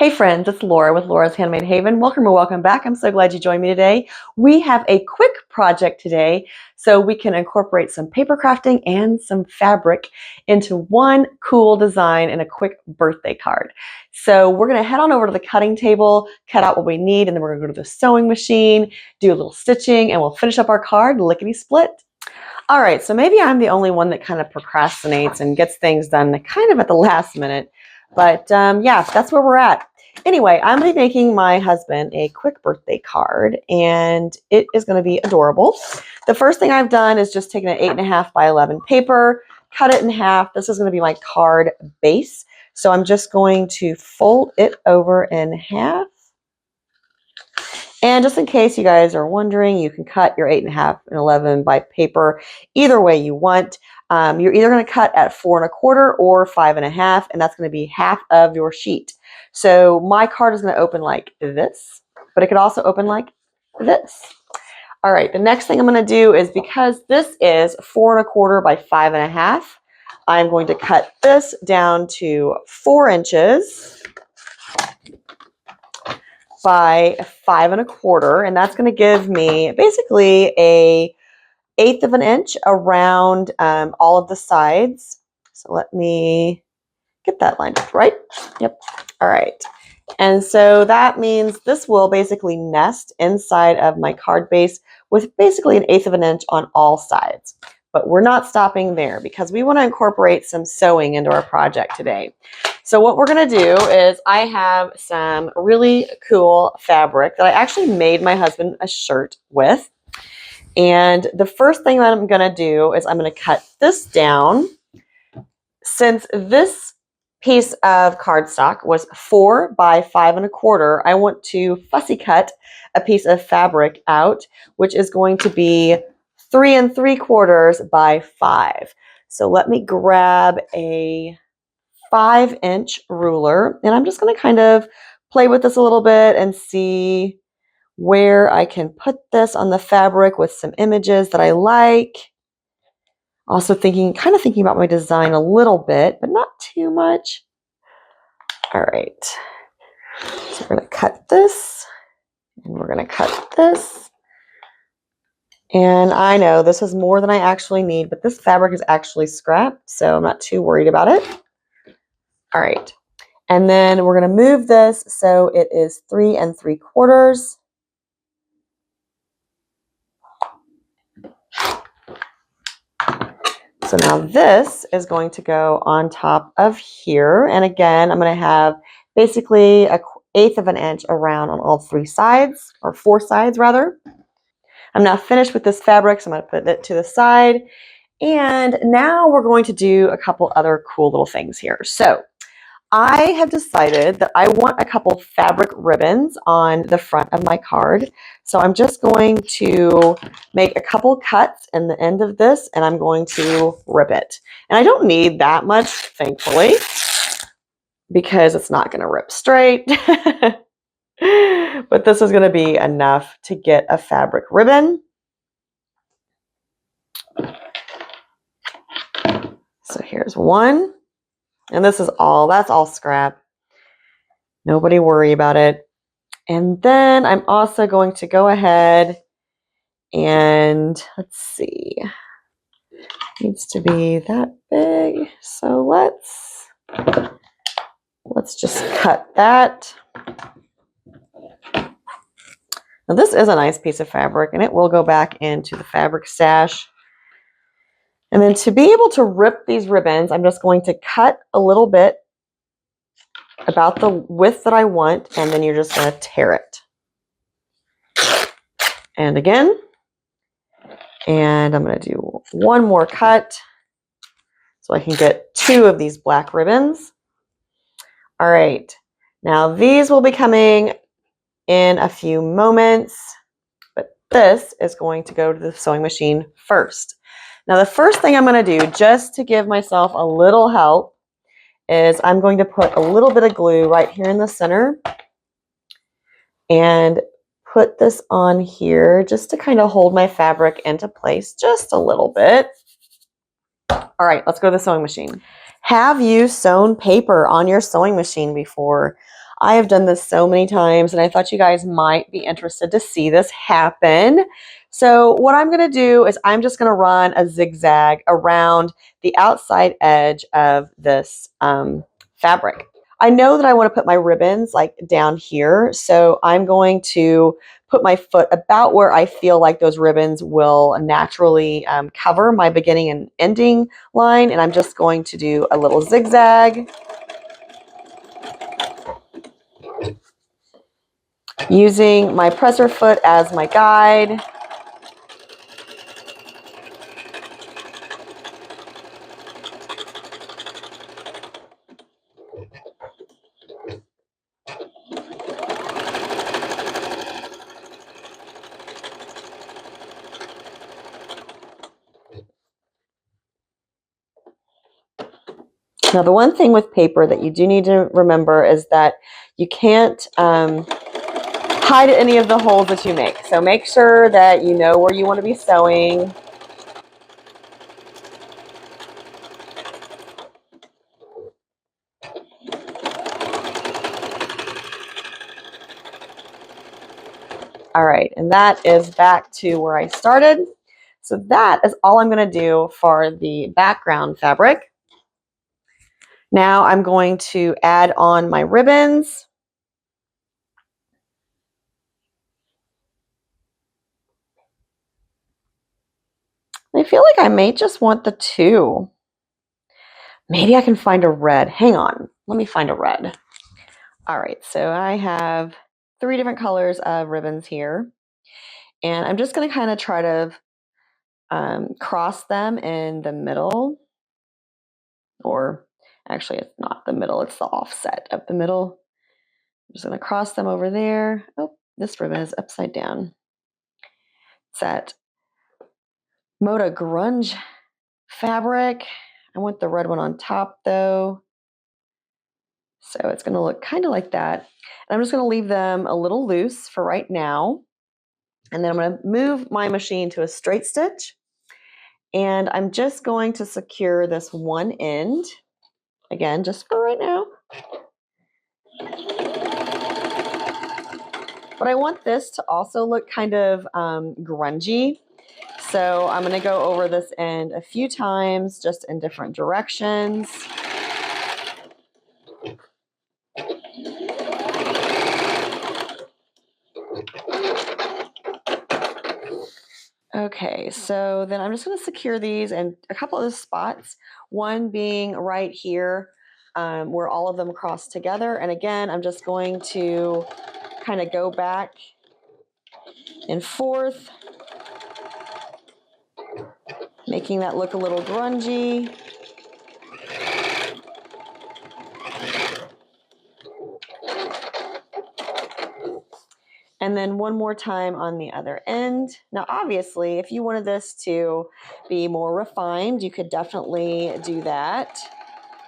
Hey friends, it's Laura with Laura's Handmade Haven. Welcome or welcome back. I'm so glad you joined me today. We have a quick project today so we can incorporate some paper crafting and some fabric into one cool design and a quick birthday card. So we're going to head on over to the cutting table, cut out what we need, and then we're going to go to the sewing machine, do a little stitching, and we'll finish up our card lickety-split. All right, so maybe I'm the only one that kind of procrastinates and gets things done kind of at the last minute. But yeah, that's where we're at. Anyway, I'm going to be making my husband a quick birthday card, and it is going to be adorable. The first thing I've done is just taken an 8.5 by 11 paper, cut it in half. This is going to be my card base. So I'm just going to fold it over in half. And just in case you guys are wondering, you can cut your 8.5 and 11 by paper either way you want. You're either going to cut at 4 1/4 or 5 1/2, and that's going to be half of your sheet. So my card is going to open like this, but it could also open like this. All right, the next thing I'm going to do is, because this is 4 1/4 by 5 1/2, I'm going to cut this down to 4 inches by 5 1/4, and that's going to give me basically a 1/8 of an inch around all of the sides. So let me get that lined up right. Yep. All right. And so that means this will basically nest inside of my card base with basically an 1/8 of an inch on all sides. But we're not stopping there because we want to incorporate some sewing into our project today. So what we're going to do is, I have some really cool fabric that I actually made my husband a shirt with. And the first thing that I'm going to do is I'm going to cut this down. Since this piece of cardstock was 4 by 5 1/4, I want to fussy cut a piece of fabric out, which is going to be 3 3/4 by 5. So let me grab a 5-inch ruler, and I'm just going to kind of play with this a little bit and see where I can put this on the fabric with some images that I like. Also kind of thinking about my design a little bit, but not too much. All right, so we're going to cut this, and we're going to cut this. And I know this is more than I actually need, but this fabric is actually scrap, so I'm not too worried about it. All right, and then we're going to move this so it is 3 3/4. So now this is going to go on top of here. And again, I'm going to have basically a 1/8 of an inch around on all 3 sides, or 4 sides rather. I'm now finished with this fabric, so I'm going to put it to the side. And now we're going to do a couple other cool little things here. So I have decided that I want a couple fabric ribbons on the front of my card. So I'm just going to make a couple cuts in the end of this, and I'm going to rip it. And I don't need that much, thankfully, because it's not going to rip straight. But this is going to be enough to get a fabric ribbon. So here's one. And this is that's all scrap. Nobody worry about it. And then I'm also going to go ahead and, let's see, needs to be that big. So let's just cut that. Now this is a nice piece of fabric, and it will go back into the fabric stash. And then to be able to rip these ribbons, I'm just going to cut a little bit about the width that I want, and then you're just going to tear it. And again, and I'm going to do one more cut so I can get 2 of these black ribbons. All right, now these will be coming in a few moments, but this is going to go to the sewing machine first. Now the first thing I'm going to do, just to give myself a little help, is I'm going to put a little bit of glue right here in the center and put this on here just to kind of hold my fabric into place just a little bit. All right, let's go to the sewing machine. Have you sewn paper on your sewing machine before? I have done this so many times, and I thought you guys might be interested to see this happen. So what I'm going to do is I'm just going to run a zigzag around the outside edge of this fabric. I know that I want to put my ribbons like down here, so I'm going to put my foot about where I feel like those ribbons will naturally cover my beginning and ending line, and I'm just going to do a little zigzag using my presser foot as my guide. Now, the one thing with paper that you do need to remember is that you can't hide any of the holes that you make. So make sure that you know where you want to be sewing. All right, and that is back to where I started. So that is all I'm going to do for the background fabric. Now I'm going to add on my ribbons. I feel like I may just want the two. Maybe I can find a red. Hang on, let me find a red. All right, so I have 3 different colors of ribbons here. And I'm just going to kind of try to cross them in the middle. Or actually, it's not the middle, it's the offset of the middle. I'm just going to cross them over there. Oh, this ribbon is upside down. It's that Moda Grunge fabric. I want the red one on top though. So it's going to look kind of like that. And I'm just going to leave them a little loose for right now. And then I'm going to move my machine to a straight stitch. And I'm just going to secure this one end. Again, just for right now. But I want this to also look kind of grungy. So I'm going to go over this end a few times, just in different directions. Okay, so then I'm just going to secure these in a couple of spots, one being right here where all of them cross together. And again, I'm just going to kind of go back and forth, making that look a little grungy. And then one more time on the other end. Now, obviously, if you wanted this to be more refined, you could definitely do that.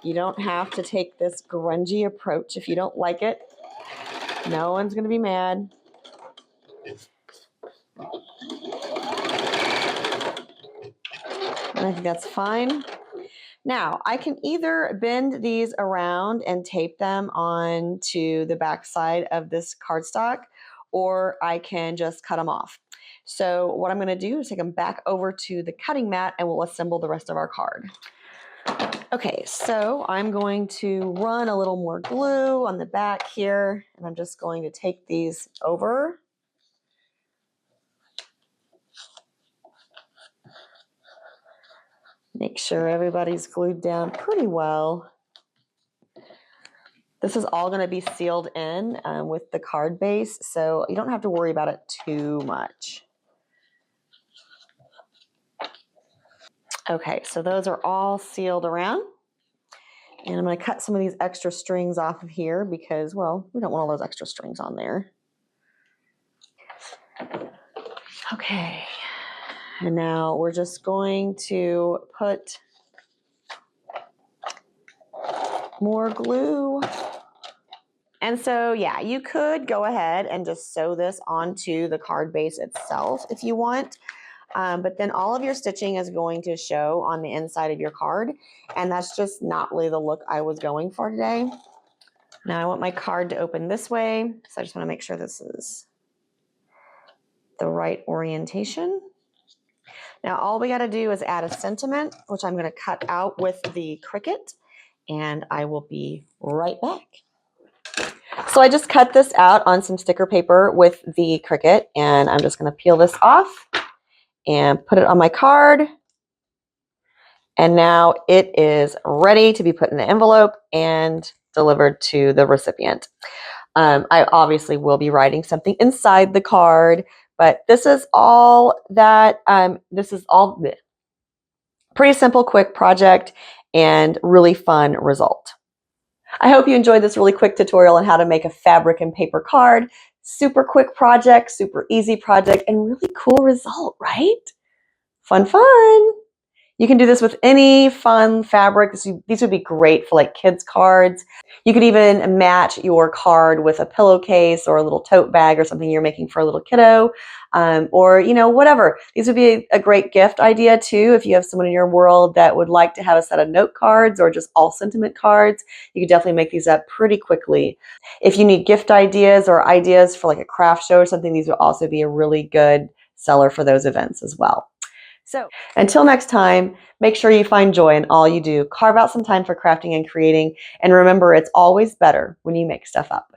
You don't have to take this grungy approach if you don't like it. No one's going to be mad. And I think that's fine. Now, I can either bend these around and tape them onto the back side of this cardstock, or I can just cut them off. So what I'm going to do is take them back over to the cutting mat and we'll assemble the rest of our card. Okay, so I'm going to run a little more glue on the back here, and I'm just going to take these over. Make sure everybody's glued down pretty well. This is all going to be sealed in with the card base, so you don't have to worry about it too much. Okay, so those are all sealed around. And I'm going to cut some of these extra strings off of here because, well, we don't want all those extra strings on there. Okay, and now we're just going to put more glue. And so, yeah, you could go ahead and just sew this onto the card base itself if you want. But then all of your stitching is going to show on the inside of your card. And that's just not really the look I was going for today. Now I want my card to open this way, so I just want to make sure this is the right orientation. Now all we got to do is add a sentiment, which I'm going to cut out with the Cricut, and I will be right back. So I just cut this out on some sticker paper with the Cricut, and I'm just going to peel this off and put it on my card. And now it is ready to be put in an envelope and delivered to the recipient. I obviously will be writing something inside the card, but this is all pretty simple, quick project and really fun result. I hope you enjoyed this really quick tutorial on how to make a fabric and paper card. Super quick project, super easy project, and really cool result, right? Fun, fun. You can do this with any fun fabric. These would be great for like kids' cards. You could even match your card with a pillowcase or a little tote bag or something you're making for a little kiddo, or whatever. These would be a great gift idea too. If you have someone in your world that would like to have a set of note cards or just all sentiment cards, you could definitely make these up pretty quickly. If you need gift ideas or ideas for like a craft show or something, these would also be a really good seller for those events as well. So until next time, make sure you find joy in all you do. Carve out some time for crafting and creating. And remember, it's always better when you make stuff up.